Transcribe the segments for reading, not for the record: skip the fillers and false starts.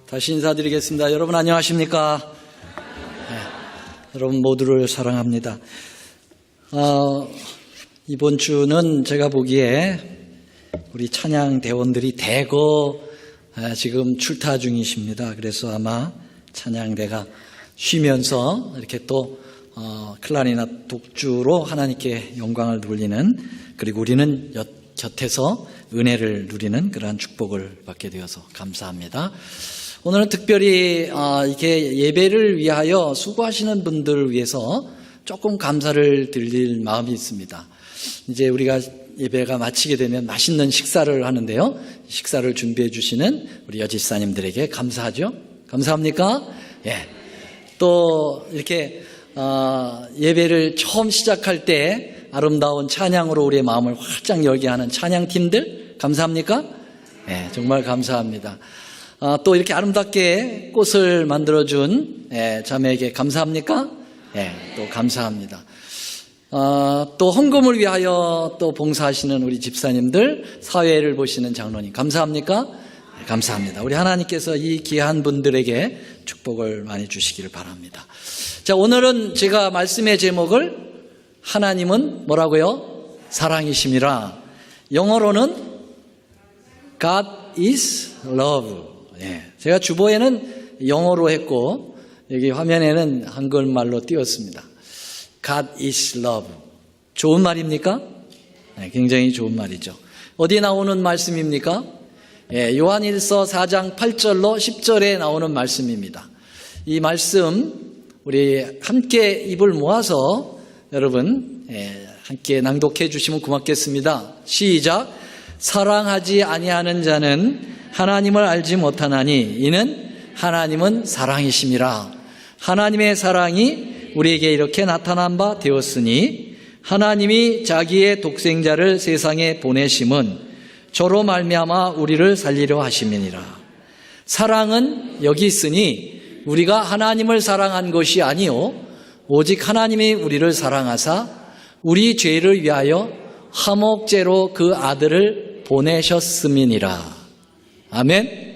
다시 인사드리겠습니다. 여러분 안녕하십니까? 네, 여러분 모두를 사랑합니다. 이번 주는 제가 보기에 우리 찬양 대원들이 대거 지금 출타 중이십니다. 그래서 아마 찬양대가 쉬면서 이렇게 또 클라리넷 독주로 하나님께 영광을 돌리는, 그리고 우리는 곁에서 은혜를 누리는 그러한 축복을 받게 되어서 감사합니다. 오늘은 특별히 이렇게 예배를 위하여 수고하시는 분들을 위해서 조금 감사를 드릴 마음이 있습니다. 이제 우리가 예배가 마치게 되면 맛있는 식사를 하는데요. 식사를 준비해 주시는 우리 여집사님들에게 감사하죠? 감사합니까? 예. 또 이렇게 예배를 처음 시작할 때 아름다운 찬양으로 우리의 마음을 활짝 열게 하는 찬양팀들 감사합니까? 예, 정말 감사합니다. 또 이렇게 아름답게 꽃을 만들어준 자매에게 감사합니까? 예, 또 감사합니다. 또 헌금을 위하여 또 봉사하시는 우리 집사님들, 사회를 보시는 장로님 감사합니까? 네, 감사합니다. 우리 하나님께서 이 귀한 분들에게 축복을 많이 주시기를 바랍니다. 자, 오늘은 제가 말씀의 제목을 하나님은 뭐라고요? 사랑이심이라. 영어로는 God is love. 네, 제가 주보에는 영어로 했고 여기 화면에는 한글말로 띄웠습니다. God is love. 좋은 말입니까? 네, 굉장히 좋은 말이죠. 어디에 나오는 말씀입니까? 요한일서 4장 8절로 10절에 나오는 말씀입니다. 이 말씀 우리 함께 입을 모아서 여러분 함께 낭독해 주시면 고맙겠습니다. 시작. 사랑하지 아니하는 자는 하나님을 알지 못하나니 이는 하나님은 사랑이심이라. 하나님의 사랑이 우리에게 이렇게 나타난 바 되었으니 하나님이 자기의 독생자를 세상에 보내심은 저로 말미암아 우리를 살리려 하심이니라. 사랑은 여기 있으니 우리가 하나님을 사랑한 것이 아니요 오직 하나님이 우리를 사랑하사 우리 죄를 위하여 화목제로 그 아들을 보내셨음이니라. 아멘.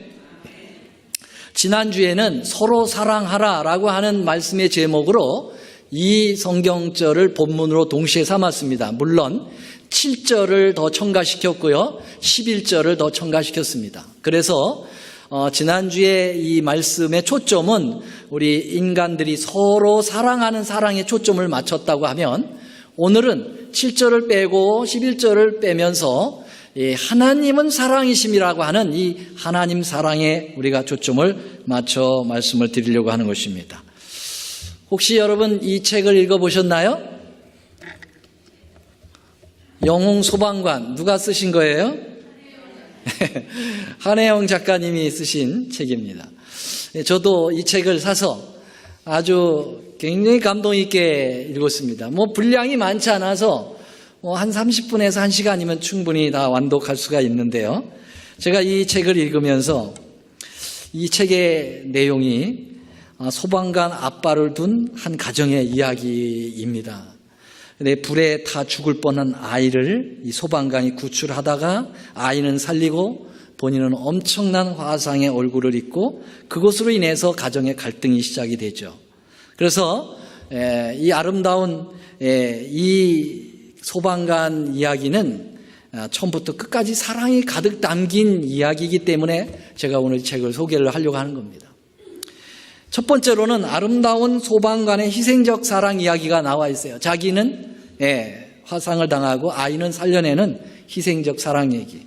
지난주에는 서로 사랑하라라고 하는 말씀의 제목으로 이 성경절을 본문으로 동시에 삼았습니다. 물론 7절을 더 첨가시켰고요, 11절을 더 첨가시켰습니다. 그래서 지난주에 이 말씀의 초점은 우리 인간들이 서로 사랑하는 사랑에 초점을 맞췄다고 하면, 오늘은 7절을 빼고 11절을 빼면서 하나님은 사랑이심이라고 하는 이 하나님 사랑에 우리가 초점을 맞춰 말씀을 드리려고 하는 것입니다. 혹시 여러분 이 책을 읽어보셨나요? 영웅 소방관 누가 쓰신 거예요? 한혜영 작가님이 쓰신 책입니다. 저도 이 책을 사서 아주 굉장히 감동 있게 읽었습니다. 분량이 많지 않아서 한 30분에서 1시간이면 충분히 다 완독할 수가 있는데요. 제가 이 책을 읽으면서 이 책의 내용이 소방관 아빠를 둔 한 가정의 이야기입니다. 근데 불에 타 죽을 뻔한 아이를 이 소방관이 구출하다가 아이는 살리고 본인은 엄청난 화상의 얼굴을 입고 그것으로 인해서 가정의 갈등이 시작이 되죠. 그래서 이 아름다운 이 소방관 이야기는 처음부터 끝까지 사랑이 가득 담긴 이야기이기 때문에 제가 오늘 이 책을 소개를 하려고 하는 겁니다. 첫 번째로는 아름다운 소방관의 희생적 사랑 이야기가 나와 있어요. 자기는 화상을 당하고 아이는 살려내는 희생적 사랑 얘기.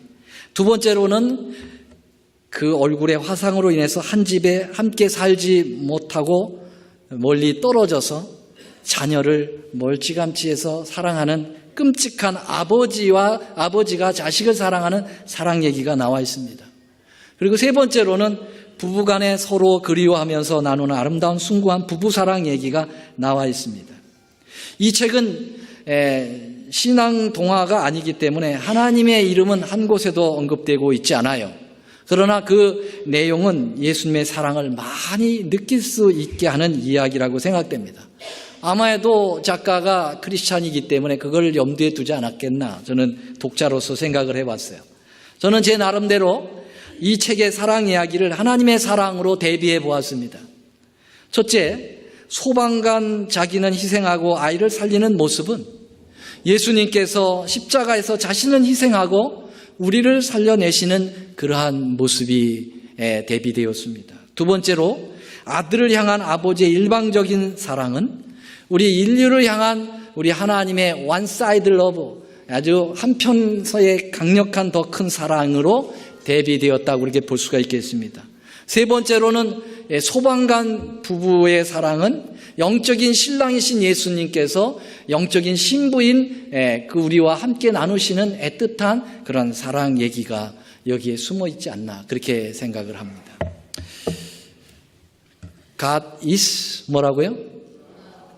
두 번째로는 그 얼굴의 화상으로 인해서 한 집에 함께 살지 못하고 멀리 떨어져서 자녀를 멀찌감치해서 사랑하는 끔찍한 아버지가 자식을 사랑하는 사랑 얘기가 나와 있습니다. 그리고 세 번째로는 부부간에 서로 그리워하면서 나누는 아름다운 숭고한 부부사랑 얘기가 나와 있습니다. 이 책은 신앙 동화가 아니기 때문에 하나님의 이름은 한 곳에도 언급되고 있지 않아요. 그러나 그 내용은 예수님의 사랑을 많이 느낄 수 있게 하는 이야기라고 생각됩니다. 아마도 작가가 크리스찬이기 때문에 그걸 염두에 두지 않았겠나, 저는 독자로서 생각을 해봤어요. 저는 제 나름대로 이 책의 사랑 이야기를 하나님의 사랑으로 대비해 보았습니다. 첫째, 소방관 자기는 희생하고 아이를 살리는 모습은 예수님께서 십자가에서 자신은 희생하고 우리를 살려내시는 그러한 모습이 대비되었습니다. 두 번째로, 아들을 향한 아버지의 일방적인 사랑은 우리 인류를 향한 우리 하나님의 one side love, 아주 한편서의 강력한 더 큰 사랑으로 대비되었다고 그렇게 볼 수가 있겠습니다. 세 번째로는 소방관 부부의 사랑은 영적인 신랑이신 예수님께서 영적인 신부인 그 우리와 함께 나누시는 애틋한 그런 사랑 얘기가 여기에 숨어 있지 않나 그렇게 생각을 합니다. God is 뭐라고요?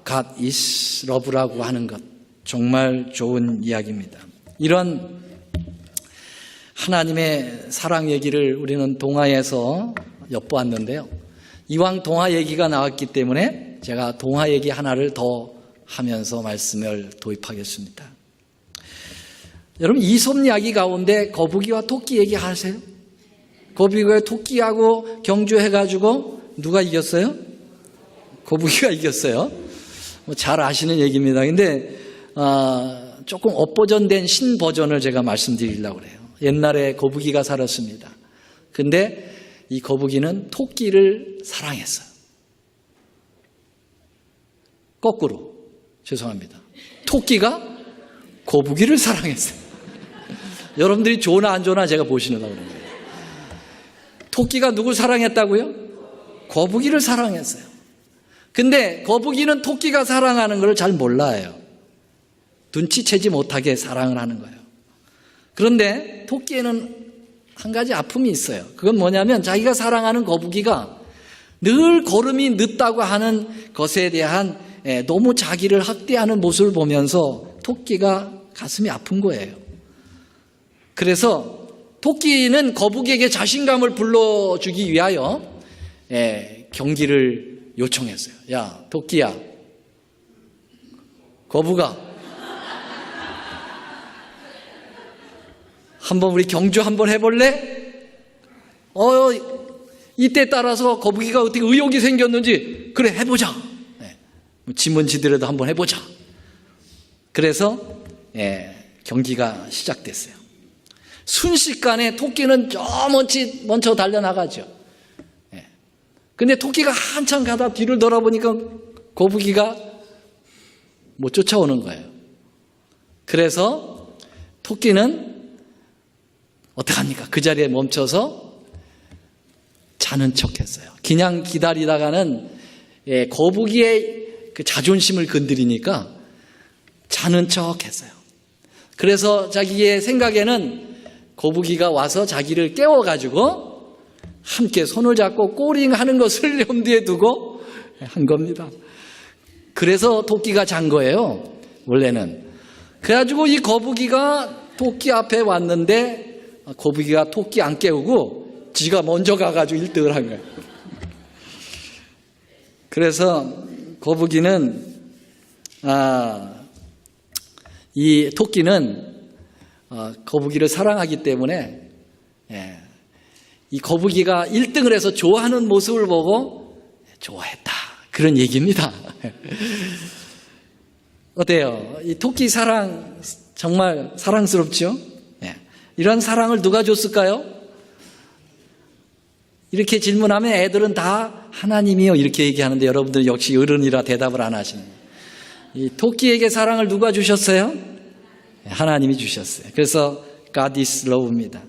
God is love라고 하는 것, 정말 좋은 이야기입니다. 이런 하나님의 사랑 얘기를 우리는 동화에서 엿보았는데요. 이왕 동화 얘기가 나왔기 때문에 제가 동화 얘기 하나를 더 하면서 말씀을 도입하겠습니다. 여러분, 이솝 이야기 가운데 거북이와 토끼 얘기 하세요? 거북이와 토끼하고 경주해가지고 누가 이겼어요? 거북이가 이겼어요. 잘 아시는 얘기입니다. 근데 조금 업버전된 신버전을 제가 말씀드리려고 그래요. 옛날에 거북이가 살았습니다. 근데 이 거북이는 토끼를 사랑했어요. 거꾸로, 죄송합니다. 토끼가 거북이를 사랑했어요. 여러분들이 좋으나 안 좋으나 제가 보시느라고 그런 거예요. 토끼가 누굴 사랑했다고요? 거북이를 사랑했어요. 근데 거북이는 토끼가 사랑하는 걸 잘 몰라요. 눈치채지 못하게 사랑을 하는 거예요. 그런데 토끼에는 한 가지 아픔이 있어요. 그건 뭐냐면 자기가 사랑하는 거북이가 늘 걸음이 늦다고 하는 것에 대한 너무 자기를 학대하는 모습을 보면서 토끼가 가슴이 아픈 거예요. 그래서 토끼는 거북이에게 자신감을 불러주기 위하여 경기를 요청했어요. 야, 토끼야, 거북아, 한번 우리 경주 한번 해볼래? 이때 따라서 거북이가 어떻게 의욕이 생겼는지, 그래, 해보자. 지문지더라도 한번 해보자. 그래서 경기가 시작됐어요. 순식간에 토끼는 저 먼저 달려나가죠. 근데 토끼가 한참 가다 뒤를 돌아보니까 거북이가 못 쫓아오는 거예요. 그래서 토끼는 어떡합니까? 그 자리에 멈춰서 자는 척했어요. 그냥 기다리다가는 거북이의 그 자존심을 건드리니까 자는 척했어요. 그래서 자기의 생각에는 거북이가 와서 자기를 깨워가지고 함께 손을 잡고 꼬링하는 것을 염두에 두고 한 겁니다. 그래서 토끼가 잔 거예요, 원래는. 그래가지고 이 거북이가 토끼 앞에 왔는데 거북이가 토끼 안 깨우고 지가 먼저 가가지고 1등을 한 거예요. 그래서 거북이는 이 토끼는 거북이를 사랑하기 때문에 이 거북이가 1등을 해서 좋아하는 모습을 보고 좋아했다, 그런 얘기입니다. 어때요? 이 토끼 사랑 정말 사랑스럽죠? 이런 사랑을 누가 줬을까요? 이렇게 질문하면 애들은 다 하나님이요 이렇게 얘기하는데 여러분들 역시 어른이라 대답을 안 하시는 거예요. 이 토끼에게 사랑을 누가 주셨어요? 하나님이 주셨어요. 그래서 God is love입니다.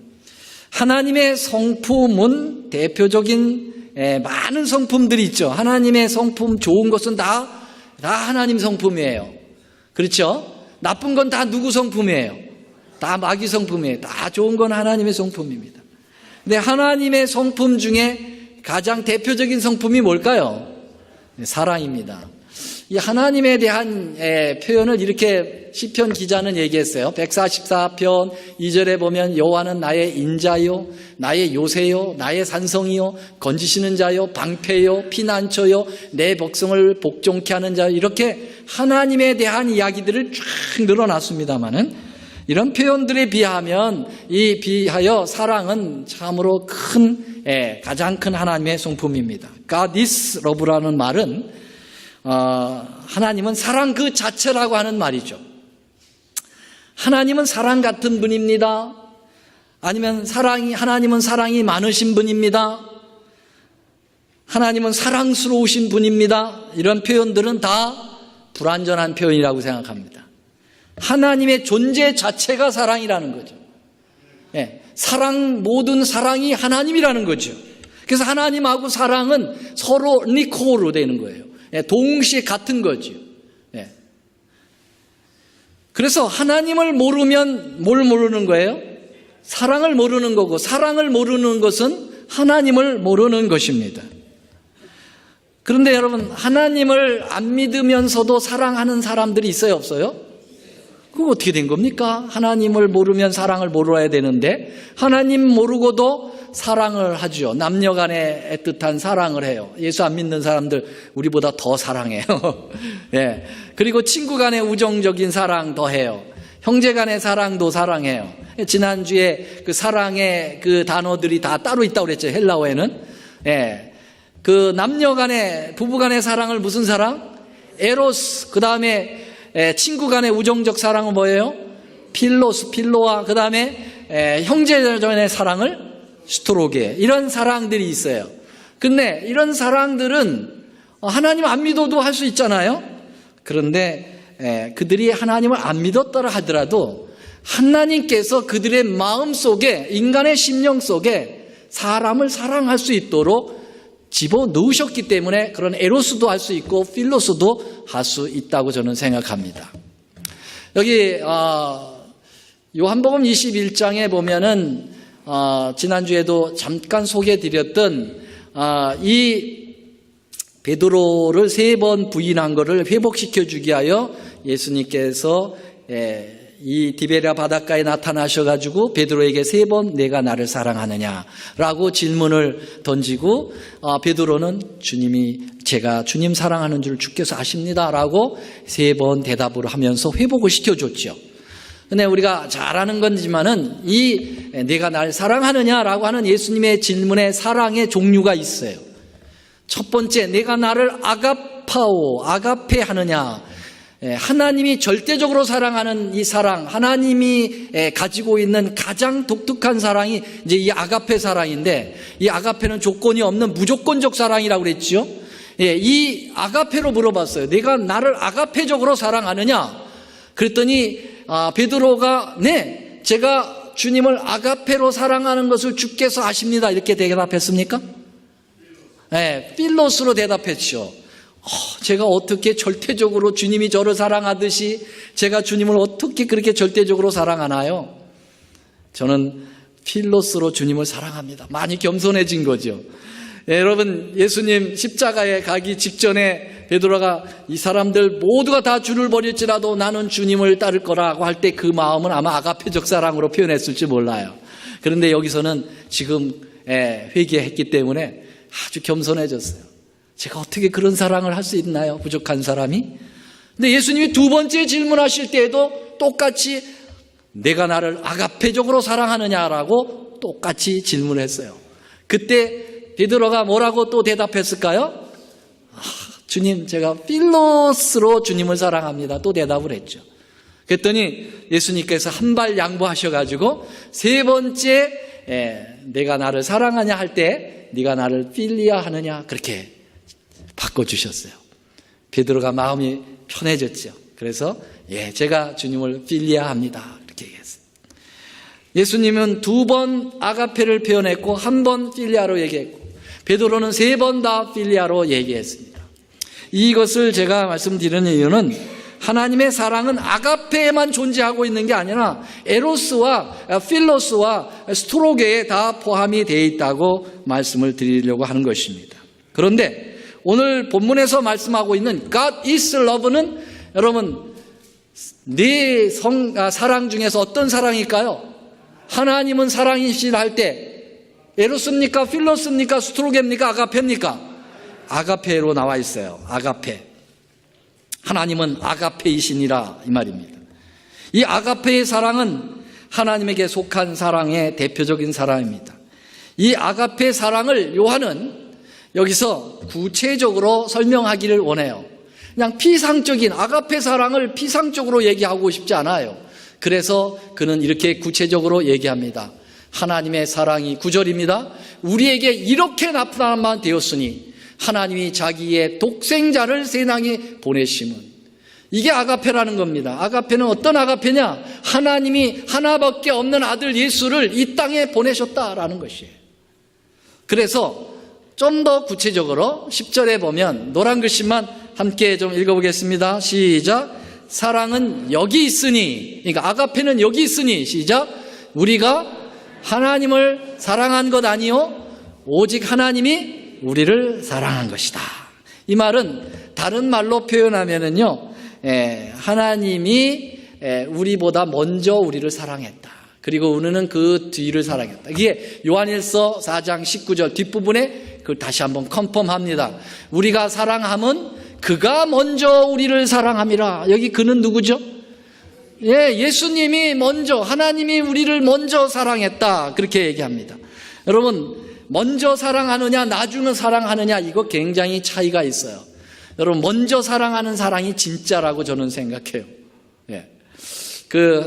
하나님의 성품은 대표적인 많은 성품들이 있죠. 하나님의 성품, 좋은 것은 다 하나님 성품이에요. 그렇죠? 나쁜 건 다 누구 성품이에요? 다 마귀 성품이에요. 다 좋은 건 하나님의 성품입니다. 근데 하나님의 성품 중에 가장 대표적인 성품이 뭘까요? 사랑입니다. 이 하나님에 대한 표현을 이렇게 시편 기자는 얘기했어요. 144편 2절에 보면 여호와는 나의 인자요, 나의 요새요, 나의 산성이요, 건지시는 자요, 방패요, 피난처요, 내 백성을 복종케 하는 자요, 이렇게 하나님에 대한 이야기들을 쫙 늘어놨습니다마는 이런 표현들에 비하면 비하여 사랑은 참으로 가장 큰 하나님의 성품입니다. God is love라는 말은 하나님은 사랑 그 자체라고 하는 말이죠. 하나님은 사랑 같은 분입니다. 아니면 하나님은 사랑이 많으신 분입니다. 하나님은 사랑스러우신 분입니다. 이런 표현들은 다 불완전한 표현이라고 생각합니다. 하나님의 존재 자체가 사랑이라는 거죠. 모든 사랑이 하나님이라는 거죠. 그래서 하나님하고 사랑은 서로 니코로 되는 거예요. 동시에 같은 거죠. 그래서 하나님을 모르면 뭘 모르는 거예요? 사랑을 모르는 거고, 사랑을 모르는 것은 하나님을 모르는 것입니다. 그런데 여러분, 하나님을 안 믿으면서도 사랑하는 사람들이 있어요, 없어요? 그거 어떻게 된 겁니까? 하나님을 모르면 사랑을 모르어야 되는데 하나님 모르고도 사랑을 하죠. 남녀 간의 애틋한 사랑을 해요. 예수 안 믿는 사람들 우리보다 더 사랑해요. 예. 그리고 친구 간의 우정적인 사랑 더 해요. 형제 간의 사랑도 사랑해요. 지난주에 그 사랑의 그 단어들이 다 따로 있다고 그랬죠. 헬라어에는. 예. 그 남녀 간의, 부부 간의 사랑을 무슨 사랑? 에로스. 그 다음에 친구 간의 우정적 사랑은 뭐예요? 필로스, 필로와. 그 다음에 형제 간의 사랑을 스토로게. 이런 사랑들이 있어요. 근데 이런 사랑들은 하나님 안 믿어도 할 수 있잖아요. 그런데 그들이 하나님을 안 믿었더라 하더라도 하나님께서 그들의 마음 속에, 인간의 심령 속에 사람을 사랑할 수 있도록 집어넣으셨기 때문에 그런 에로스도 할 수 있고 필로스도 할 수 있다고 저는 생각합니다. 여기 요한복음 21장에 보면은 지난주에도 잠깐 소개해드렸던 이 베드로를 3번 부인한 것을 회복시켜주기 위하여 예수님께서 이 디베랴 바닷가에 나타나셔가지고 베드로에게 3번 내가 나를 사랑하느냐라고 질문을 던지고 베드로는 제가 주님 사랑하는 줄 주께서 아십니다라고 3번 대답을 하면서 회복을 시켜줬죠. 근데 우리가 잘 아는 건지만은 이 내가 날 사랑하느냐라고 하는 예수님의 질문에 사랑의 종류가 있어요. 첫 번째, 내가 나를 아가페 하느냐. 하나님이 절대적으로 사랑하는 이 사랑, 하나님이 가지고 있는 가장 독특한 사랑이 이제 이 아가페 사랑인데, 이 아가페는 조건이 없는 무조건적 사랑이라고 그랬죠. 이 아가페로 물어봤어요. 내가 나를 아가페적으로 사랑하느냐? 그랬더니 베드로가 네, 제가 주님을 아가페로 사랑하는 것을 주께서 아십니다. 이렇게 대답했습니까? 네, 필로스로 대답했죠. 제가 어떻게 절대적으로 주님이 저를 사랑하듯이 제가 주님을 어떻게 그렇게 절대적으로 사랑하나요? 저는 필로스로 주님을 사랑합니다. 많이 겸손해진 거죠. 여러분, 예수님 십자가에 가기 직전에 베드로가 이 사람들 모두가 다 주를 버릴지라도 나는 주님을 따를 거라고 할 때 그 마음은 아마 아가페적 사랑으로 표현했을지 몰라요. 그런데 여기서는 지금 회개했기 때문에 아주 겸손해졌어요. 제가 어떻게 그런 사랑을 할 수 있나요? 부족한 사람이. 근데 예수님이 두 번째 질문하실 때에도 똑같이 내가 나를 아가페적으로 사랑하느냐라고 똑같이 질문했어요. 그때 베드로가 뭐라고 또 대답했을까요? 주님, 제가 필로스로 주님을 사랑합니다. 또 대답을 했죠. 그랬더니 예수님께서 한 발 양보하셔가지고 3번째 내가 나를 사랑하냐 할 때 네가 나를 필리아 하느냐 그렇게 바꿔주셨어요. 베드로가 마음이 편해졌죠. 그래서 제가 주님을 필리아 합니다. 이렇게 얘기했어요. 예수님은 2번 아가페를 표현했고 1번 필리아로 얘기했고 베드로는 3번 다 필리아로 얘기했습니다. 이것을 제가 말씀드리는 이유는 하나님의 사랑은 아가페에만 존재하고 있는 게 아니라 에로스와 필로스와 스토로게에 다 포함이 되어 있다고 말씀을 드리려고 하는 것입니다. 그런데 오늘 본문에서 말씀하고 있는 God is love는 여러분 네 사랑 중에서 어떤 사랑일까요? 하나님은 사랑이시라 할 때 에로스입니까? 필로스입니까? 스토로게입니까? 아가페입니까? 아가페로 나와 있어요. 아가페. 하나님은 아가페이시니라 이 말입니다. 이 아가페의 사랑은 하나님에게 속한 사랑의 대표적인 사랑입니다. 이 아가페 사랑을 요한은 여기서 구체적으로 설명하기를 원해요. 그냥 피상적인 아가페 사랑을 피상적으로 얘기하고 싶지 않아요. 그래서 그는 이렇게 구체적으로 얘기합니다. 하나님의 사랑이 9절입니다. 우리에게 이렇게 나타나만 되었으니 하나님이 자기의 독생자를 세상에 보내심은, 이게 아가페라는 겁니다. 아가페는 어떤 아가페냐? 하나님이 하나밖에 없는 아들 예수를 이 땅에 보내셨다라는 것이에요. 그래서 좀 더 구체적으로 10절에 보면 노란 글씨만 함께 좀 읽어보겠습니다. 시작. 사랑은 여기 있으니, 그러니까 아가페는 여기 있으니, 시작. 우리가 하나님을 사랑한 것 아니요 오직 하나님이 우리를 사랑한 것이다. 이 말은 다른 말로 표현하면은요, 하나님이 우리보다 먼저 우리를 사랑했다. 그리고 우리는 그 뒤를 사랑했다. 이게 요한일서 4장 19절 뒷부분에 그걸 다시 한번 컨펌합니다. 우리가 사랑함은 그가 먼저 우리를 사랑함이라. 여기 그는 누구죠? 예수님이 먼저, 하나님이 우리를 먼저 사랑했다. 그렇게 얘기합니다. 여러분, 먼저 사랑하느냐, 나중에 사랑하느냐, 이거 굉장히 차이가 있어요. 여러분, 먼저 사랑하는 사랑이 진짜라고 저는 생각해요.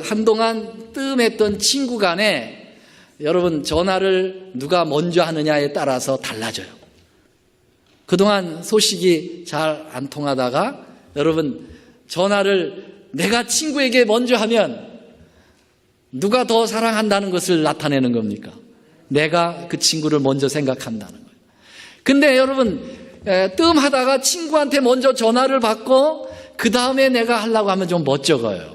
한동안 뜸했던 친구 간에 여러분, 전화를 누가 먼저 하느냐에 따라서 달라져요. 그동안 소식이 잘 안 통하다가 여러분, 전화를 내가 친구에게 먼저 하면 누가 더 사랑한다는 것을 나타내는 겁니까? 내가 그 친구를 먼저 생각한다는 거예요. 근데 여러분, 뜸하다가 친구한테 먼저 전화를 받고 그 다음에 내가 하려고 하면 좀 멋쩍어요.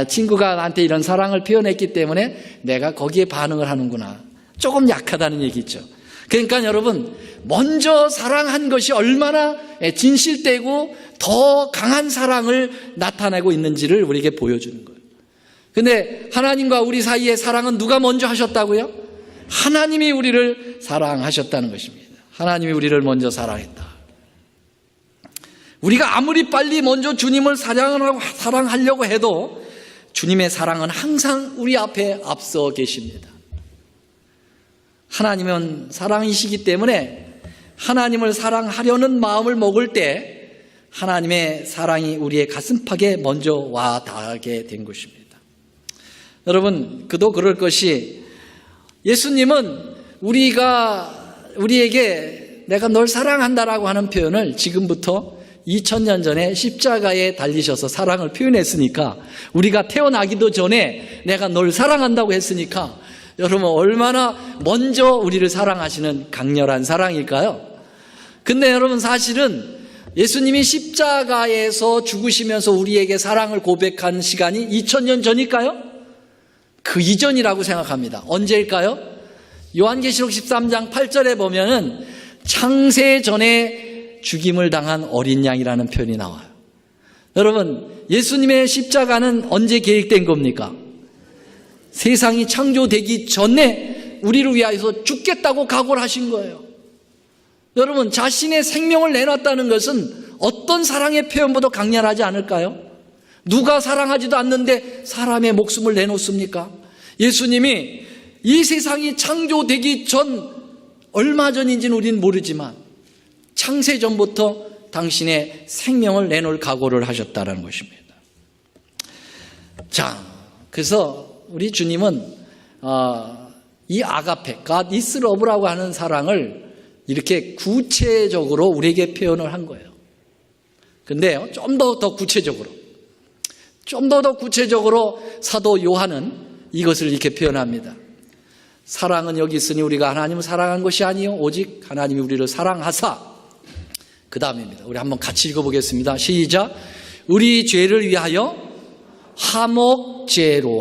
친구가 나한테 이런 사랑을 표현했기 때문에 내가 거기에 반응을 하는구나. 조금 약하다는 얘기죠. 그러니까 여러분, 먼저 사랑한 것이 얼마나 진실되고 더 강한 사랑을 나타내고 있는지를 우리에게 보여주는 거예요. 근데 하나님과 우리 사이의 사랑은 누가 먼저 하셨다고요? 하나님이 우리를 사랑하셨다는 것입니다. 하나님이 우리를 먼저 사랑했다. 우리가 아무리 빨리 먼저 주님을 사랑하려고 해도 주님의 사랑은 항상 우리 앞에 앞서 계십니다. 하나님은 사랑이시기 때문에 하나님을 사랑하려는 마음을 먹을 때 하나님의 사랑이 우리의 가슴팍에 먼저 와 닿게 된 것입니다. 여러분, 그도 그럴 것이 예수님은 우리에게 내가 널 사랑한다라고 하는 표현을 지금부터 2000년 전에 십자가에 달리셔서 사랑을 표현했으니까, 우리가 태어나기도 전에 내가 널 사랑한다고 했으니까 여러분, 얼마나 먼저 우리를 사랑하시는 강렬한 사랑일까요? 근데 여러분, 사실은 예수님이 십자가에서 죽으시면서 우리에게 사랑을 고백한 시간이 2000년 전일까요? 그 이전이라고 생각합니다. 언제일까요? 요한계시록 13장 8절에 보면은 창세 전에 죽임을 당한 어린 양이라는 표현이 나와요. 여러분, 예수님의 십자가는 언제 계획된 겁니까? 세상이 창조되기 전에 우리를 위하여서 죽겠다고 각오를 하신 거예요. 여러분, 자신의 생명을 내놨다는 것은 어떤 사랑의 표현보다 강렬하지 않을까요? 누가 사랑하지도 않는데 사람의 목숨을 내놓습니까? 예수님이 이 세상이 창조되기 전, 얼마 전인지는 우리는 모르지만 창세 전부터 당신의 생명을 내놓을 각오를 하셨다는 것입니다. 자, 그래서 우리 주님은 이 아가페, God is love라고 하는 사랑을 이렇게 구체적으로 우리에게 표현을 한 거예요. 근데 좀 더 구체적으로, 좀 더 구체적으로 사도 요한은 이것을 이렇게 표현합니다. 사랑은 여기 있으니 우리가 하나님을 사랑한 것이 아니요 오직 하나님이 우리를 사랑하사, 그 다음입니다. 우리 한번 같이 읽어보겠습니다. 시작. 우리 죄를 위하여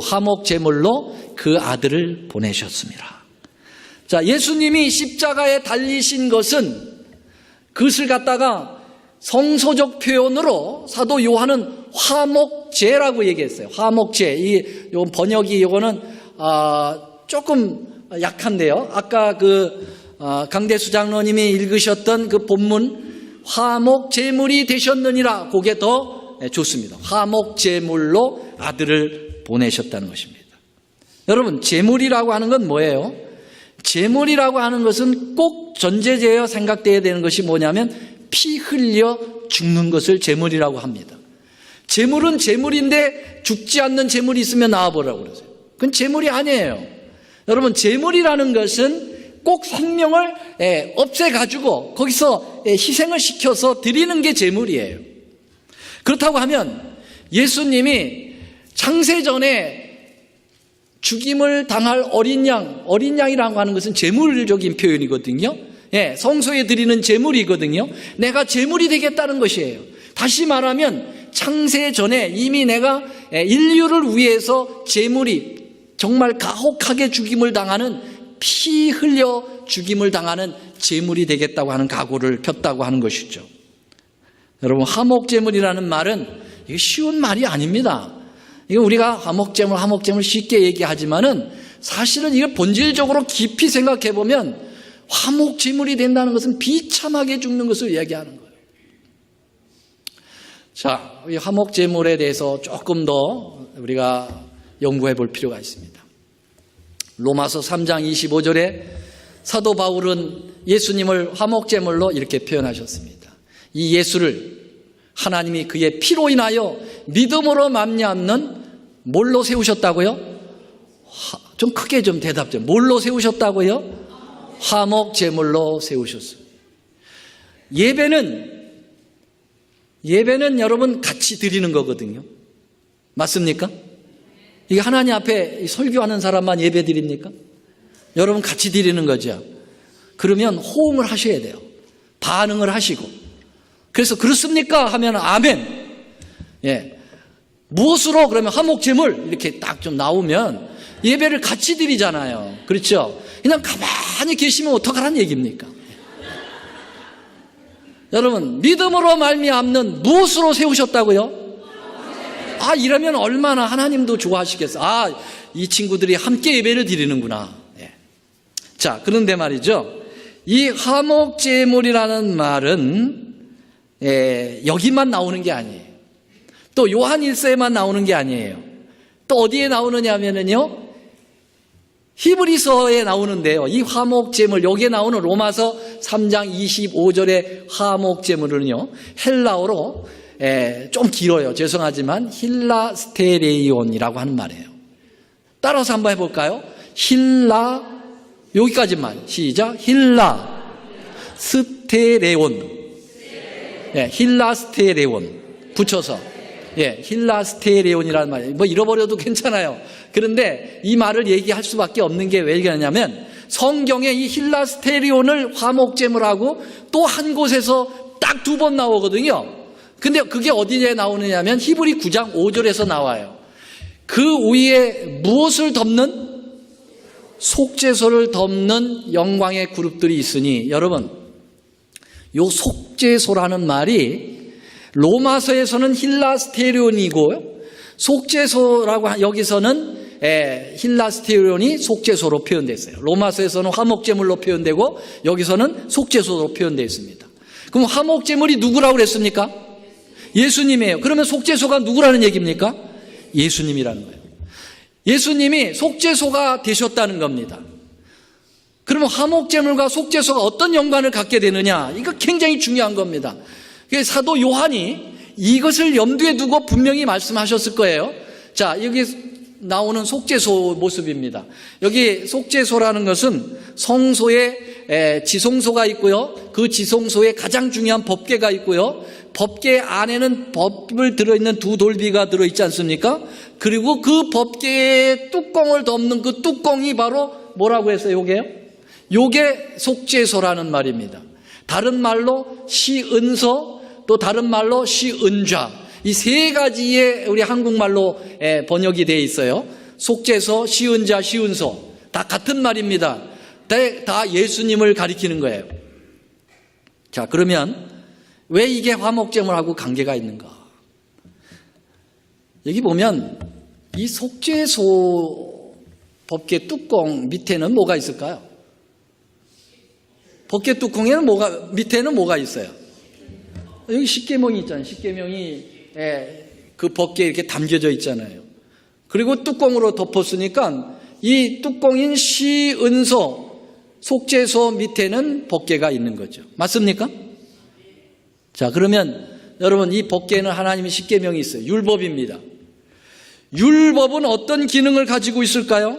화목제물로 그 아들을 보내셨습니다. 자, 예수님이 십자가에 달리신 것은, 그것을 갖다가 성서적 표현으로 사도 요한은 화목제라고 얘기했어요. 화목제. 이 번역이 이거는 조금 약한데요. 아까 강대수 장로님이 읽으셨던 그 본문 화목제물이 되셨느니라, 그게 더 좋습니다. 화목제물로 아들을 보내셨다는 것입니다. 여러분, 제물이라고 하는 건 뭐예요? 제물이라고 하는 것은 꼭 전제되어 생각되어야 되는 것이 뭐냐면 피 흘려 죽는 것을 제물이라고 합니다. 제물은 제물인데 죽지 않는 제물이 있으면 나와보라고 그러세요. 그건 제물이 아니에요. 여러분, 제물이라는 것은 꼭 생명을 없애가지고 거기서 희생을 시켜서 드리는 게 제물이에요. 그렇다고 하면 예수님이 창세전에 죽임을 당할 어린 양이라고 하는 것은 제물적인 표현이거든요. 성소에 드리는 제물이거든요. 내가 제물이 되겠다는 것이에요. 다시 말하면 창세전에 이미 내가 인류를 위해서 제물이 정말 가혹하게 죽임을 당하는 피 흘려 죽임을 당하는 제물이 되겠다고 하는 각오를 폈다고 하는 것이죠. 여러분, 화목제물이라는 말은 이게 쉬운 말이 아닙니다. 이거 우리가 화목제물 쉽게 얘기하지만은 사실은 이걸 본질적으로 깊이 생각해 보면 화목제물이 된다는 것은 비참하게 죽는 것을 이야기하는 거예요. 자, 이 화목제물에 대해서 조금 더 우리가 연구해 볼 필요가 있습니다. 로마서 3장 25절에 사도 바울은 예수님을 화목제물로 이렇게 표현하셨습니다. 이 예수를 하나님이 그의 피로 인하여 믿음으로 말미암는 뭘로 세우셨다고요? 좀 크게 좀 대답 좀. 뭘로 세우셨다고요? 화목제물로 세우셨어요. 예배는 여러분 같이 드리는 거거든요. 맞습니까? 이게 하나님 앞에 설교하는 사람만 예배 드립니까? 여러분 같이 드리는 거죠. 그러면 호응을 하셔야 돼요. 반응을 하시고. 그래서 그렇습니까? 하면 아멘. 무엇으로? 그러면 화목제물 이렇게 딱 좀 나오면 예배를 같이 드리잖아요. 그렇죠? 그냥 가만히 계시면 어떡하라는 얘기입니까? 여러분, 믿음으로 말미암는 무엇으로 세우셨다고요? 이러면 얼마나 하나님도 좋아하시겠어요. 이 친구들이 함께 예배를 드리는구나. 자, 그런데 말이죠. 이 화목제물이라는 말은 여기만 나오는 게 아니에요. 또 요한 1서에만 나오는 게 아니에요. 또 어디에 나오느냐 하면은요, 히브리서에 나오는데요. 이 화목제물, 여기에 나오는 로마서 3장 25절의 화목제물은요, 헬라어로 좀 길어요. 죄송하지만 힐라스테레이온이라고 하는 말이에요. 따라서 한번 해볼까요? 여기까지만 시작. 힐라스테레온. 힐라스테레온 붙여서 힐라스테레온이라는 말이에요. 뭐 잃어버려도 괜찮아요. 그런데 이 말을 얘기할 수밖에 없는 게 왜 그러냐면 성경에 이 힐라스테레온을 화목제물하고 또 한 곳에서 딱 2번 나오거든요. 근데 그게 어디에 나오느냐면 히브리 9장 5절에서 나와요. 그 위에 무엇을 덮는? 속죄소를 덮는 영광의 그룹들이 있으니, 여러분, 요 속죄소라는 말이 로마서에서는 힐라스테리온이고, 속죄소라고 여기서는 힐라스테리온이 속죄소로 표현됐어요. 로마서에서는 화목제물로 표현되고 여기서는 속죄소로 표현되어 있습니다. 그럼 화목제물이 누구라고 그랬습니까? 예수님이에요. 그러면 속죄소가 누구라는 얘기입니까? 예수님이라는 거예요. 예수님이 속죄소가 되셨다는 겁니다. 그러면 화목제물과 속죄소가 어떤 연관을 갖게 되느냐? 이거 굉장히 중요한 겁니다. 사도 요한이 이것을 염두에 두고 분명히 말씀하셨을 거예요. 자, 여기 나오는 속죄소 모습입니다. 여기 속죄소라는 것은 성소에 지성소가 있고요. 그 지성소에 가장 중요한 법궤가 있고요. 법궤 안에는 법을 들어있는 2돌비가 들어있지 않습니까? 그리고 그 법궤의 뚜껑을 덮는 그 뚜껑이 바로 뭐라고 했어요? 요게 속죄소라는 말입니다. 다른 말로 시은서, 또 다른 말로 시은좌, 이 3가지의 우리 한국말로 번역이 되어 있어요. 속죄소, 시은좌, 시은소 다 같은 말입니다. 다 예수님을 가리키는 거예요. 자, 그러면 왜 이게 화목제물하고 관계가 있는가? 여기 보면 이 속죄소 법궤 뚜껑 밑에는 뭐가 있을까요? 법궤 뚜껑에는 밑에는 뭐가 있어요? 여기 십계명이 있잖아요. 십계명이 그 법궤에 이렇게 담겨져 있잖아요. 그리고 뚜껑으로 덮었으니까 이 뚜껑인 시은소, 속죄소 밑에는 법궤가 있는 거죠. 맞습니까? 자, 그러면 여러분, 이 법궤는 하나님의 십계명이 있어요. 율법입니다. 율법은 어떤 기능을 가지고 있을까요?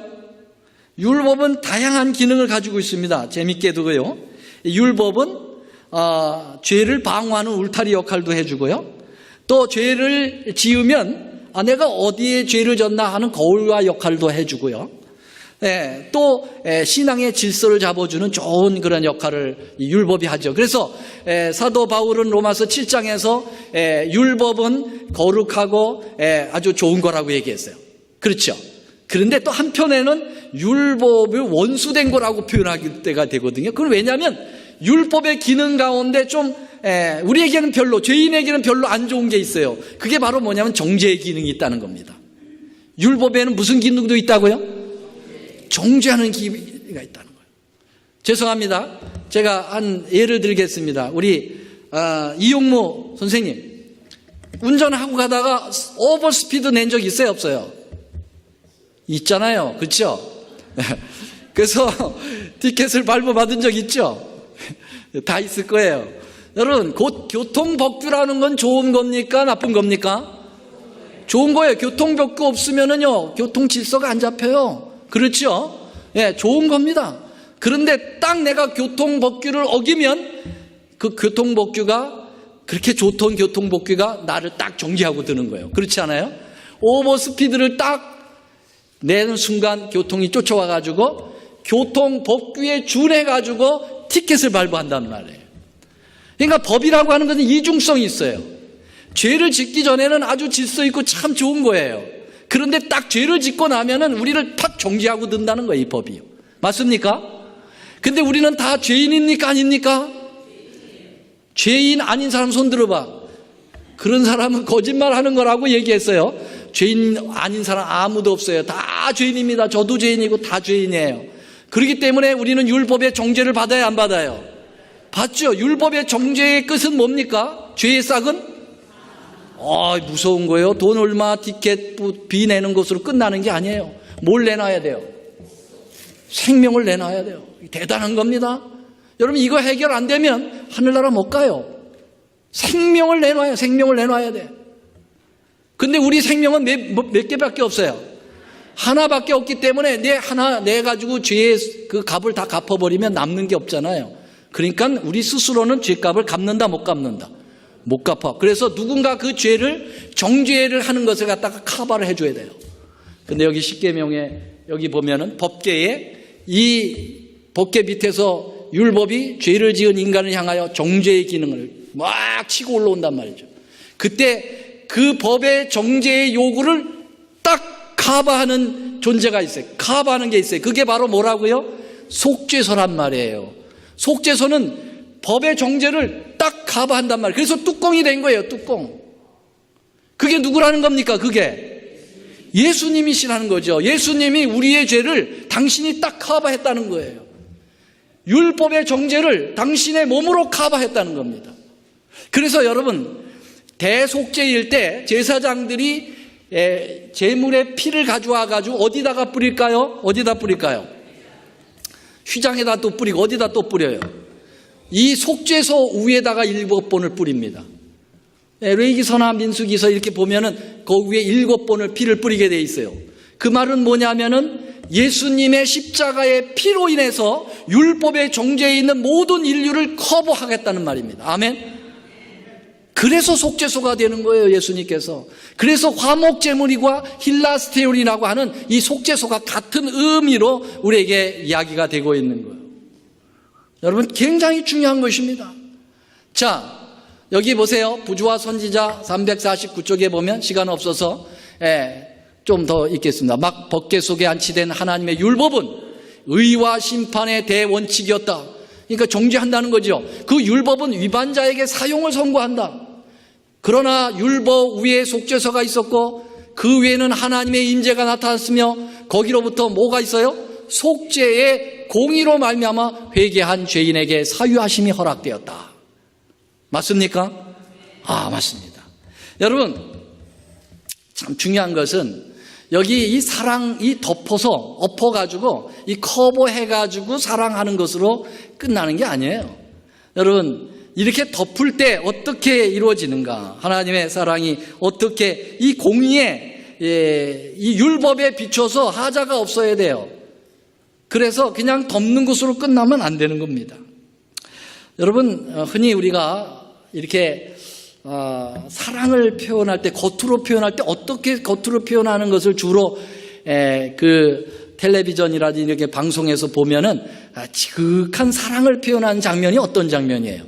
율법은 다양한 기능을 가지고 있습니다. 재밌게도요. 율법은 죄를 방어하는 울타리 역할도 해주고요. 또 죄를 지으면 내가 어디에 죄를 졌나 하는 거울과 역할도 해주고요. 또 신앙의 질서를 잡아주는 좋은 그런 역할을 율법이 하죠. 그래서 사도 바울은 로마서 7장에서 율법은 거룩하고 아주 좋은 거라고 얘기했어요. 그렇죠. 그런데 또 한편에는 율법을 원수된 거라고 표현할 때가 되거든요. 그건 왜냐하면 율법의 기능 가운데 좀 우리에게는 별로, 죄인에게는 별로 안 좋은 게 있어요. 그게 바로 뭐냐면 정죄의 기능이 있다는 겁니다. 율법에는 무슨 기능도 있다고요? 정죄하는 기회가 있다는 거예요. 죄송합니다. 제가 한 예를 들겠습니다. 우리 이용무 선생님, 운전하고 가다가 오버스피드 낸 적 있어요, 없어요? 있잖아요. 그렇죠? 그래서 티켓을 발부받은 적 있죠? 다 있을 거예요. 여러분, 곧 교통법규라는 건 좋은 겁니까? 나쁜 겁니까? 좋은 거예요. 교통법규 없으면은요, 교통 질서가 안 잡혀요. 그렇죠? 예, 좋은 겁니다. 그런데 딱 내가 교통법규를 어기면 그 교통법규가, 그렇게 좋던 교통법규가 나를 딱 정지하고 드는 거예요. 그렇지 않아요? 오버스피드를 딱 내는 순간 교통이 쫓아와가지고 교통법규에 준해가지고 티켓을 발부한단 말이에요. 그러니까 법이라고 하는 것은 이중성이 있어요. 죄를 짓기 전에는 아주 질서 있고 참 좋은 거예요. 그런데 딱 죄를 짓고 나면은 우리를 탁 정지하고 든다는 거예요, 이 법이요. 맞습니까? 근데 우리는 다 죄인입니까? 아닙니까? 죄인 아닌 사람 손 들어봐. 그런 사람은 거짓말 하는 거라고 얘기했어요. 죄인 아닌 사람 아무도 없어요. 다 죄인입니다. 저도 죄인이고 다 죄인이에요. 그렇기 때문에 우리는 율법의 정죄를 받아야 안 받아요? 받죠. 율법의 정죄의 끝은 뭡니까? 죄의 싹은? 무서운 거예요. 돈 얼마 티켓 비 내는 것으로 끝나는 게 아니에요. 뭘 내놔야 돼요? 생명을 내놔야 돼요. 대단한 겁니다. 여러분, 이거 해결 안 되면 하늘나라 못 가요. 생명을 내놔야, 생명을 내놔야 돼. 근데 우리 생명은 몇 개밖에 없어요. 하나밖에 없기 때문에 내 가지고 죄의 그 값을 다 갚아버리면 남는 게 없잖아요. 그러니까 우리 스스로는 죄값을 갚는다, 못 갚는다? 못 갚아. 그래서 누군가 그 죄를, 정죄를 하는 것을 갖다가 커버를 해줘야 돼요. 근데 여기 십계명에 여기 보면은 법궤에, 이 법궤 밑에서 율법이 죄를 지은 인간을 향하여 정죄의 기능을 막 치고 올라온단 말이죠. 그때 그 법의 정죄의 요구를 딱 커버하는 존재가 있어요. 커버하는 게 있어요. 그게 바로 뭐라고요? 속죄소란 말이에요. 속죄소는 법의 정죄를 딱 커버한단 말이에요. 그래서 뚜껑이 된 거예요, 뚜껑. 그게 누구라는 겁니까? 그게 예수님이시라는 거죠. 예수님이 우리의 죄를 당신이 딱 커버했다는 거예요. 율법의 정죄를 당신의 몸으로 커버했다는 겁니다. 그래서 여러분, 대속죄일 때 제사장들이 제물의 피를 가져와 가지고 어디다가 뿌릴까요? 어디다 뿌릴까요? 휘장에다 또 뿌리고 어디다 또 뿌려요? 이 속죄소 위에다가 7번을 뿌립니다. 레위기서나 민수기서 이렇게 보면은 그 위에 7번을 피를 뿌리게 돼 있어요. 그 말은 뭐냐면은 예수님의 십자가의 피로 인해서 율법의 정죄에 있는 모든 인류를 커버하겠다는 말입니다. 아멘. 그래서 속죄소가 되는 거예요, 예수님께서. 그래서 화목제물이과 힐라스테올이라고 하는 이 속죄소가 같은 의미로 우리에게 이야기가 되고 있는 거예요. 여러분, 굉장히 중요한 것입니다. 자, 여기 보세요. 부조와 선지자 349쪽에 보면 시간 없어서 좀 더 읽겠습니다. 막 법궤 속에 안치된 하나님의 율법은 의와 심판의 대원칙이었다. 그러니까 정죄한다는 거죠. 그 율법은 위반자에게 사용을 선고한다. 그러나 율법 위에 속죄소가 있었고 그 위에는 하나님의 임재가 나타났으며 거기로부터 뭐가 있어요? 속죄의 공의로 말미암아 회개한 죄인에게 사유하심이 허락되었다. 맞습니까? 맞습니다. 여러분, 참 중요한 것은 여기 이 사랑, 이 덮어서, 엎어가지고, 이 커버해가지고 사랑하는 것으로 끝나는 게 아니에요. 여러분, 이렇게 덮을 때 어떻게 이루어지는가? 하나님의 사랑이 어떻게 이 공의에, 이 율법에 비춰서 하자가 없어야 돼요. 그래서 그냥 덮는 것으로 끝나면 안 되는 겁니다. 여러분, 흔히 우리가 이렇게 사랑을 표현할 때, 겉으로 표현할 때 어떻게 겉으로 표현하는 것을 주로 그 텔레비전이라든지 이렇게 방송에서 보면은 지극한 사랑을 표현하는 장면이 어떤 장면이에요?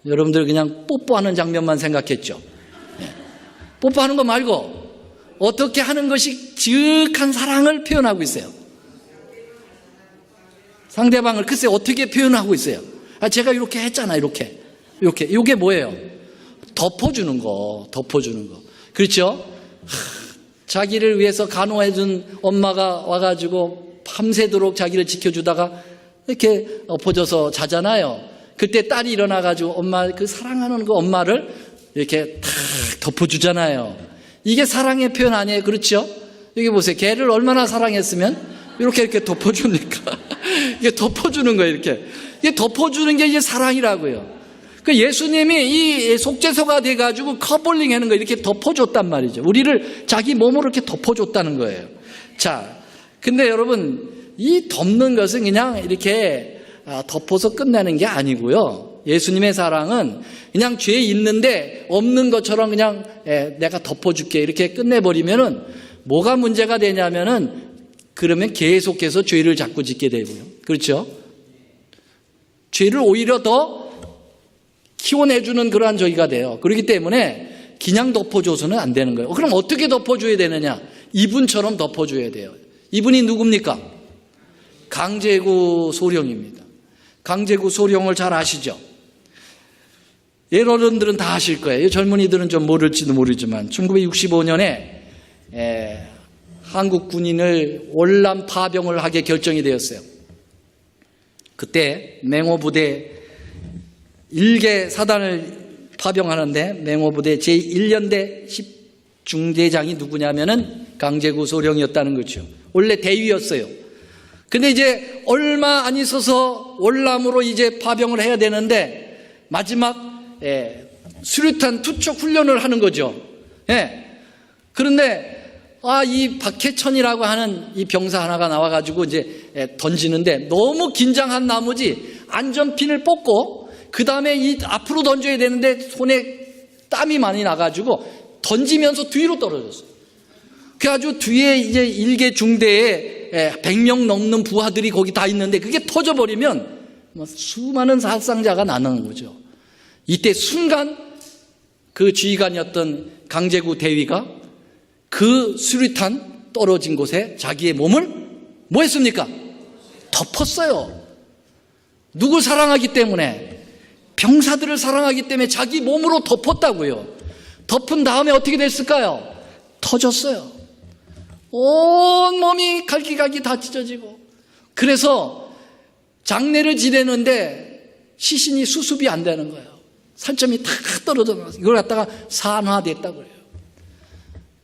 여러분들 그냥 뽀뽀하는 장면만 생각했죠? 뽀뽀하는 거 말고 어떻게 하는 것이 지극한 사랑을 표현하고 있어요? 상대방을 글쎄 어떻게 표현하고 있어요? 제가 이렇게 했잖아, 이렇게. 이게 뭐예요? 덮어주는 거. 그렇죠? 자기를 위해서 간호해준 엄마가 와가지고 밤새도록 자기를 지켜주다가 이렇게 엎어져서 자잖아요. 그때 딸이 일어나가지고 엄마, 그 사랑하는 그 엄마를 이렇게 탁 덮어주잖아요. 이게 사랑의 표현 아니에요? 그렇죠? 여기 보세요. 걔를 얼마나 사랑했으면 이렇게 덮어주니까. 이게 덮어주는 거예요, 이렇게. 이게 덮어주는 게 이제 사랑이라고요. 그 예수님이 이 속죄소가 돼가지고 커버링 하는 거 이렇게 덮어줬단 말이죠. 우리를 자기 몸으로 이렇게 덮어줬다는 거예요. 자, 근데 여러분, 이 덮는 것은 그냥 이렇게 덮어서 끝내는 게 아니고요. 예수님의 사랑은 그냥 죄 있는데 없는 것처럼 그냥 내가 덮어줄게 이렇게 끝내버리면은 뭐가 문제가 되냐면은 그러면 계속해서 죄를 자꾸 짓게 되고요. 그렇죠? 죄를 오히려 더 키워내주는 그러한 저기가 돼요. 그렇기 때문에 그냥 덮어줘서는 안 되는 거예요. 그럼 어떻게 덮어줘야 되느냐? 이분처럼 덮어줘야 돼요. 이분이 누굽니까? 강제구 소령입니다. 강제구 소령을 잘 아시죠? 어른들은 다 아실 거예요. 젊은이들은 좀 모를지도 모르지만 1965년에 한국 군인을 월남 파병을 하게 결정이 되었어요. 그때 맹호부대 1개 사단을 파병하는데 맹호부대 제1연대 10중대장이 누구냐면은 강제구 소령이었다는 거죠. 원래 대위였어요. 근데 이제 얼마 안 있어서 월남으로 이제 파병을 해야 되는데 마지막 수류탄 투척 훈련을 하는 거죠. 그런데 이 박해천이라고 하는 이 병사 하나가 나와가지고 이제 던지는데 너무 긴장한 나머지 안전핀을 뽑고 그 다음에 이 앞으로 던져야 되는데 손에 땀이 많이 나가지고 던지면서 뒤로 떨어졌어요. 그래가지고 뒤에 이제 1개 중대에 100명 넘는 부하들이 거기 다 있는데 그게 터져버리면 수많은 사상자가 나는 거죠. 이때 순간 그 지휘관이었던 강제구 대위가 그 수류탄 떨어진 곳에 자기의 몸을 뭐 했습니까? 덮었어요. 누굴 사랑하기 때문에? 병사들을 사랑하기 때문에 자기 몸으로 덮었다고요. 덮은 다음에 어떻게 됐을까요? 터졌어요. 온 몸이 갈기갈기 다 찢어지고. 그래서 장례를 지내는데 시신이 수습이 안 되는 거예요. 살점이 다 떨어져 나와서 이걸 갖다가 산화됐다고 그래요.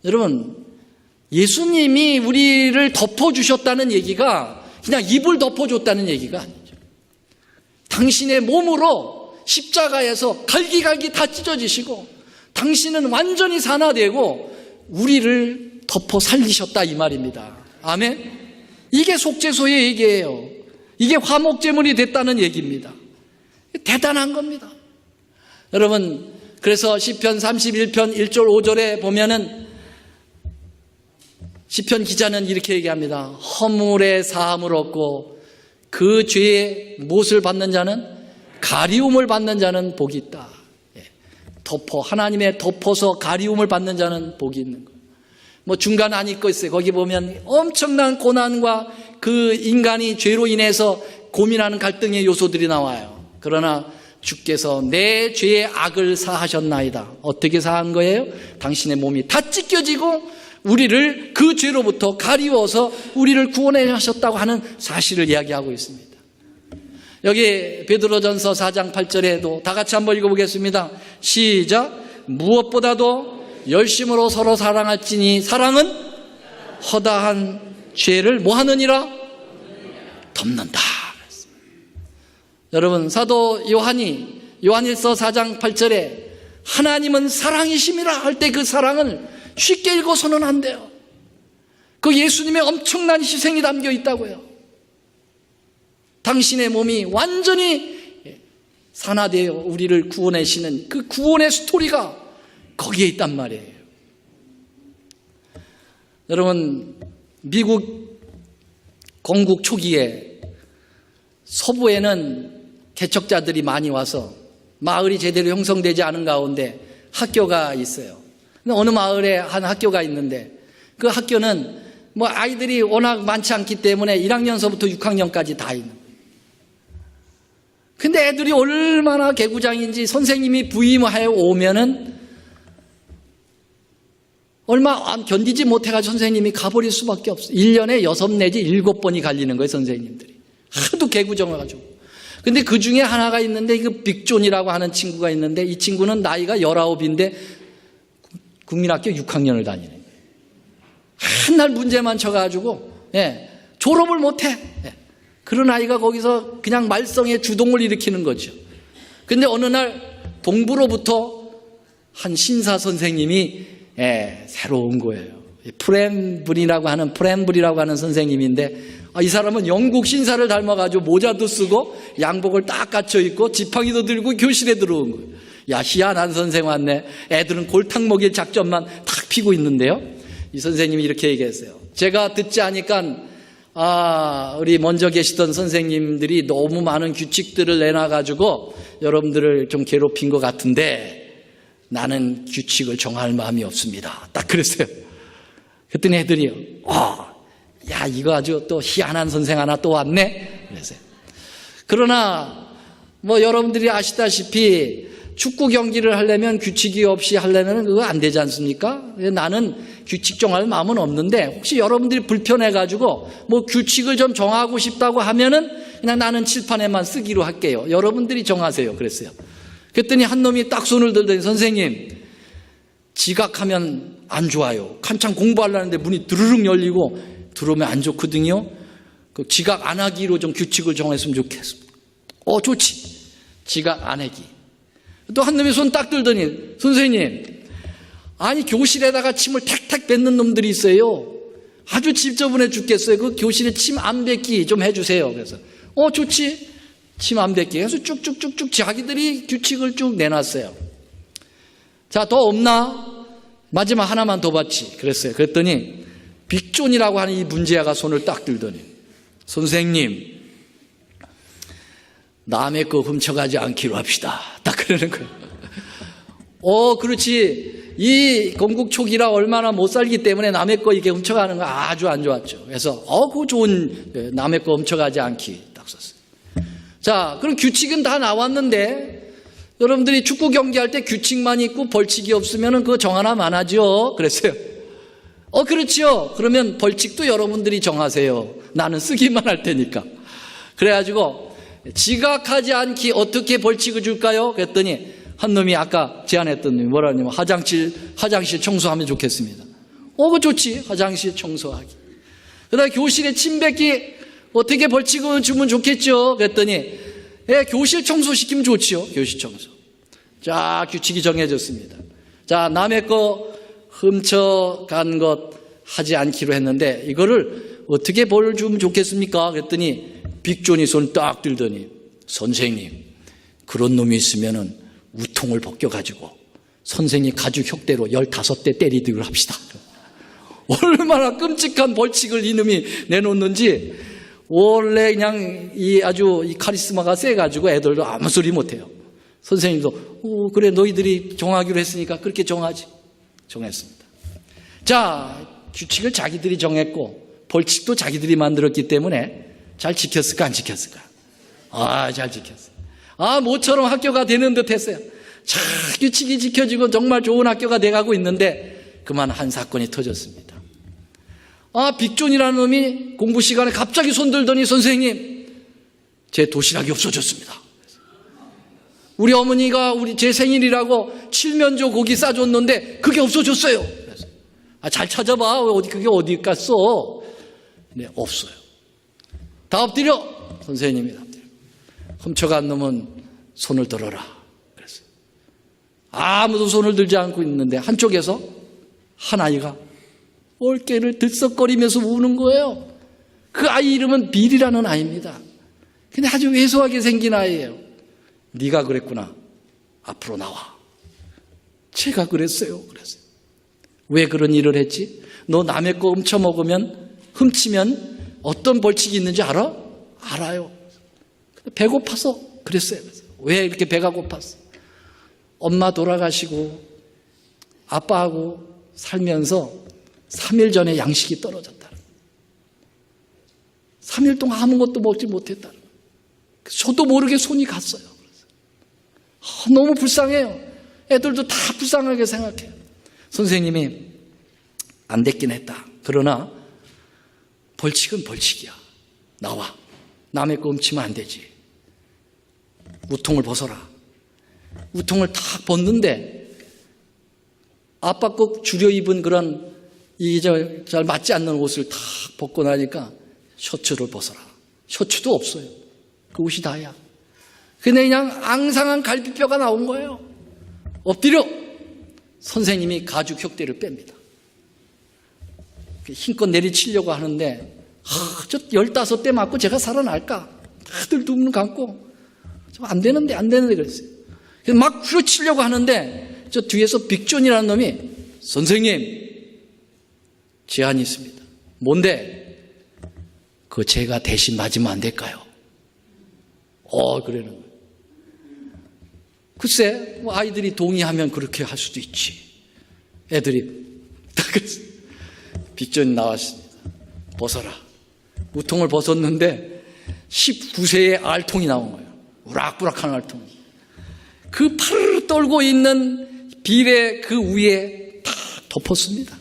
여러분, 예수님이 우리를 덮어주셨다는 얘기가 그냥 입을 덮어줬다는 얘기가 아니죠. 당신의 몸으로 십자가에서 갈기갈기 다 찢어지시고 당신은 완전히 산화되고 우리를 덮어 살리셨다 이 말입니다. 아멘. 이게 속죄소의 얘기예요. 이게 화목제물이 됐다는 얘기입니다. 대단한 겁니다. 여러분, 그래서 시편 31편 1절 5절에 보면은 시편 기자는 이렇게 얘기합니다. 허물의 사함을 얻고 그 죄의 못을 받는 자는 가리움을 받는 자는 복이 있다. 하나님의 덮어서 가리움을 받는 자는 복이 있는 거예요. 뭐 중간 안 읽고 있어요. 거기 보면 엄청난 고난과 그 인간이 죄로 인해서 고민하는 갈등의 요소들이 나와요. 그러나 주께서 내 죄의 악을 사하셨나이다. 어떻게 사한 거예요? 당신의 몸이 다 찢겨지고 우리를 그 죄로부터 가리워서 우리를 구원해 하셨다고 하는 사실을 이야기하고 있습니다. 여기 베드로전서 4장 8절에도 다 같이 한번 읽어보겠습니다. 시작. 무엇보다도 열심으로 서로 사랑할지니 사랑은 허다한 죄를 뭐 하느니라? 덮는다. 여러분, 사도 요한이 요한일서 4장 8절에 하나님은 사랑이심이라 할 때 그 사랑을 쉽게 읽어서는 안 돼요. 그 예수님의 엄청난 희생이 담겨 있다고요. 당신의 몸이 완전히 산화되어 우리를 구원하시는 그 구원의 스토리가 거기에 있단 말이에요. 여러분, 미국 건국 초기에 서부에는 개척자들이 많이 와서 마을이 제대로 형성되지 않은 가운데 학교가 있어요. 어느 마을에 한 학교가 있는데 그 학교는 뭐 아이들이 워낙 많지 않기 때문에 1학년서부터 6학년까지 다 있는 거예요. 근데 애들이 얼마나 개구장인지 선생님이 부임하여 오면은 얼마 견디지 못해가지고 선생님이 가버릴 수밖에 없어요. 1년에 6 내지 7번이 갈리는 거예요, 선생님들이. 하도 개구정해가지고. 근데 그 중에 하나가 있는데, 이거 빅존이라고 하는 친구가 있는데, 이 친구는 나이가 19인데 국민학교 6학년을 다니는 거예요. 한날 문제만 쳐가지고, 졸업을 못해. 그런 아이가 거기서 그냥 말썽에 주동을 일으키는 거죠. 근데 어느 날 동부로부터 한 신사 선생님이 새로 온 거예요. 프렌블이라고 하는 선생님인데, 이 사람은 영국 신사를 닮아가지고 모자도 쓰고 양복을 딱 갖춰 입고 지팡이도 들고 교실에 들어온 거예요. 야, 희한한 선생 왔네. 애들은 골탕 먹일 작전만 탁 피고 있는데요. 이 선생님이 이렇게 얘기했어요. 제가 듣지 않으니까 우리 먼저 계시던 선생님들이 너무 많은 규칙들을 내놔가지고 여러분들을 좀 괴롭힌 것 같은데 나는 규칙을 정할 마음이 없습니다. 딱 그랬어요. 그랬더니 애들이요. 야, 이거 아주 또 희한한 선생 하나 또 왔네. 그랬어요. 그러나 뭐 여러분들이 아시다시피 축구 경기를 하려면 규칙이 없이 하려면 그거 안 되지 않습니까? 나는 규칙 정할 마음은 없는데 혹시 여러분들이 불편해가지고 뭐 규칙을 좀 정하고 싶다고 하면은 그냥 나는 칠판에만 쓰기로 할게요. 여러분들이 정하세요. 그랬어요. 그랬더니 한 놈이 딱 손을 들더니 선생님, 지각하면 안 좋아요. 한참 공부하려는데 문이 드르륵 열리고 들어오면 안 좋거든요. 그 지각 안 하기로 좀 규칙을 정했으면 좋겠습니다. 좋지. 지각 안 하기. 또 한 놈이 손 딱 들더니 선생님, 아니 교실에다가 침을 탁탁 뱉는 놈들이 있어요. 아주 지저분해 죽겠어요. 그 교실에 침 안 뱉기 좀 해주세요. 그래서 좋지. 침 안 뱉기 해서 쭉쭉쭉쭉 자기들이 규칙을 쭉 내놨어요. 자, 더 없나? 마지막 하나만 더 받지. 그랬어요. 그랬더니 빅존이라고 하는 이 문제아가 손을 딱 들더니 선생님, 남의 거 훔쳐가지 않기로 합시다. 딱 그러는 거예요. 그렇지. 이 건국 초기라 얼마나 못 살기 때문에 남의 거 이렇게 훔쳐가는 거 아주 안 좋았죠. 그래서 그거 좋은 남의 거 훔쳐가지 않기 딱 썼어요. 자, 그럼 규칙은 다 나왔는데 여러분들이 축구 경기할 때 규칙만 있고 벌칙이 없으면 그거 정하나만 하죠. 그랬어요. 그렇죠. 그러면 벌칙도 여러분들이 정하세요. 나는 쓰기만 할 테니까. 그래가지고 지각하지 않기 어떻게 벌칙을 줄까요? 그랬더니 한 놈이 아까 제안했던 놈이 뭐라냐면 화장실 청소하면 좋겠습니다. 그거 좋지. 화장실 청소하기. 그 다음에 교실에 침 뱉기 어떻게 벌칙을 주면 좋겠죠? 그랬더니 교실 청소시키면 좋지요. 교실 청소. 자, 규칙이 정해졌습니다. 자, 남의 거 훔쳐간 것 하지 않기로 했는데 이거를 어떻게 벌을 주면 좋겠습니까? 그랬더니 빅존이 손 딱 들더니 선생님, 그런 놈이 있으면은 우통을 벗겨가지고 선생님 가죽 혁대로 15대 때리기로 합시다. 얼마나 끔찍한 벌칙을 이놈이 내놓는지 원래 그냥 아주 이 카리스마가 세가지고 애들도 아무 소리 못해요. 선생님도 그래 너희들이 정하기로 했으니까 그렇게 정하지. 정했습니다. 자, 규칙을 자기들이 정했고 벌칙도 자기들이 만들었기 때문에 잘 지켰을까 안 지켰을까? 잘 지켰어요. 모처럼 학교가 되는 듯 했어요. 자, 규칙이 지켜지고 정말 좋은 학교가 돼가고 있는데 그만 한 사건이 터졌습니다. 빅존이라는 놈이 공부 시간에 갑자기 손들더니 선생님, 제 도시락이 없어졌습니다. 우리 어머니가 제 생일이라고 칠면조 고기 싸줬는데 그게 없어졌어요. 그래서 잘 찾아봐. 그게 어디 갔어? 네, 없어요. 다 엎드려. 선생님이 다 엎드려. 훔쳐간 놈은 손을 들어라. 그랬어요. 아무도 손을 들지 않고 있는데 한쪽에서 한 아이가 어깨를 들썩거리면서 우는 거예요. 그 아이 이름은 빌이라는 아이입니다. 근데 아주 왜소하게 생긴 아이예요. 네가 그랬구나. 앞으로 나와. 제가 그랬어요. 그랬어요. 왜 그런 일을 했지? 너 남의 거 훔치면 어떤 벌칙이 있는지 알아? 알아요. 배고파서 그랬어요. 왜 이렇게 배가 고팠어? 엄마 돌아가시고 아빠하고 살면서 3일 전에 양식이 떨어졌다. 3일 동안 아무것도 먹지 못했다. 저도 모르게 손이 갔어요. 너무 불쌍해요. 애들도 다 불쌍하게 생각해요. 선생님이 안 됐긴 했다. 그러나 벌칙은 벌칙이야. 나와. 남의 거 훔치면 안 되지. 우통을 벗어라. 우통을 탁 벗는데 아빠 꼭 줄여 입은 그런 잘 맞지 않는 옷을 탁 벗고 나니까 셔츠를 벗어라. 셔츠도 없어요. 그 옷이 다야. 근데 그냥 앙상한 갈비뼈가 나온 거예요. 엎드려. 선생님이 가죽 혁대를 뺍니다. 힘껏 내리치려고 하는데 저 15대 맞고 제가 살아날까? 다들 눈 감고 안 되는데 그랬어요. 그래서 막 후려치려고 하는데 저 뒤에서 빅존이라는 놈이 선생님 제안이 있습니다. 뭔데? 그거 제가 대신 맞으면 안 될까요? 그러는 거예요. 글쎄 아이들이 동의하면 그렇게 할 수도 있지. 애들이 다 그랬어요. 빅존이 나왔습니다. 벗어라. 우통을 벗었는데 19세의 알통이 나온 거예요. 우락부락한 알통이. 그 파르르 떨고 있는 빌의 그 위에 다 덮었습니다.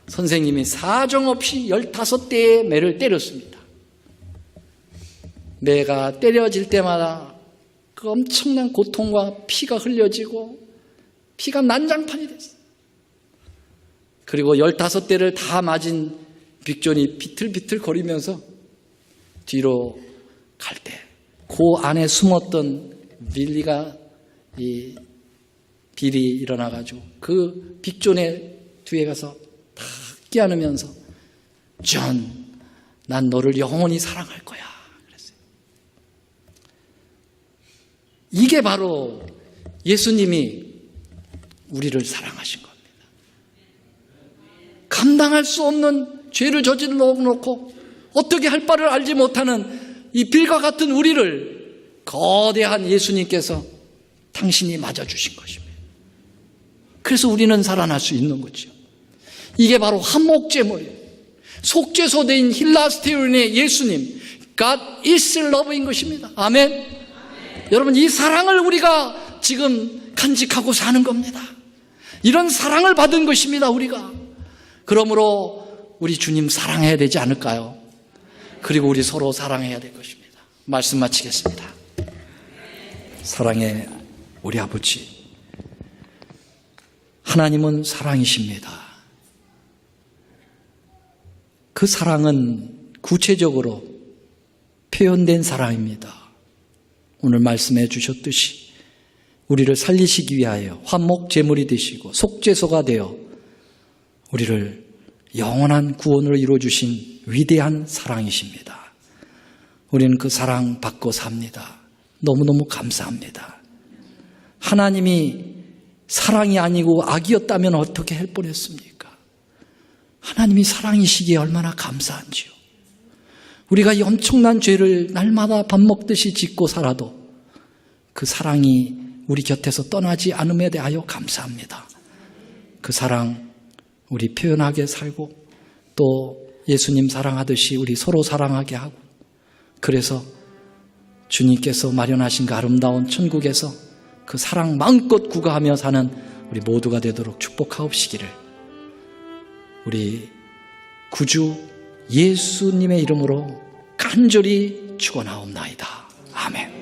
선생님이 사정없이 15대의 매를 때렸습니다. 매가 때려질 때마다 그 엄청난 고통과 피가 흘려지고 피가 난장판이 됐어요. 그리고 15대를 다 맞은 빅존이 비틀비틀 거리면서 뒤로 갈 때 그 안에 숨었던 빌이 일어나가지고 그 빅존의 뒤에 가서 탁 끼안으면서 존, 난 너를 영원히 사랑할 거야. 그랬어요. 이게 바로 예수님이 우리를 사랑하신 겁니다. 감당할 수 없는 죄를 저질러 놓고 어떻게 할 바를 알지 못하는 이 빌과 같은 우리를 거대한 예수님께서 당신이 맞아주신 것입니다. 그래서 우리는 살아날 수 있는 거죠. 이게 바로 한목제물이에요. 속죄소대인 힐라스테온의 예수님, God is love인 것입니다. 아멘. 여러분, 이 사랑을 우리가 지금 간직하고 사는 겁니다. 이런 사랑을 받은 것입니다, 우리가. 그러므로 우리 주님 사랑해야 되지 않을까요? 그리고 우리 서로 사랑해야 될 것입니다. 말씀 마치겠습니다. 사랑의 우리 아버지, 하나님은 사랑이십니다. 그 사랑은 구체적으로 표현된 사랑입니다. 오늘 말씀해 주셨듯이 우리를 살리시기 위하여 화목 제물이 되시고 속죄소가 되어 우리를 영원한 구원으로 이루어주신 위대한 사랑이십니다. 우리는 그 사랑 받고 삽니다. 너무너무 감사합니다. 하나님이 사랑이 아니고 악이었다면 어떻게 할 뻔했습니까? 하나님이 사랑이시기에 얼마나 감사한지요. 우리가 이 엄청난 죄를 날마다 밥 먹듯이 짓고 살아도 그 사랑이 우리 곁에서 떠나지 않음에 대하여 감사합니다. 그 사랑 우리 표현하게 살고 또 예수님 사랑하듯이 우리 서로 사랑하게 하고, 그래서 주님께서 마련하신 그 아름다운 천국에서 그 사랑 마음껏 구가하며 사는 우리 모두가 되도록 축복하옵시기를 우리 구주 예수님의 이름으로 간절히 축원하옵나이다. 아멘.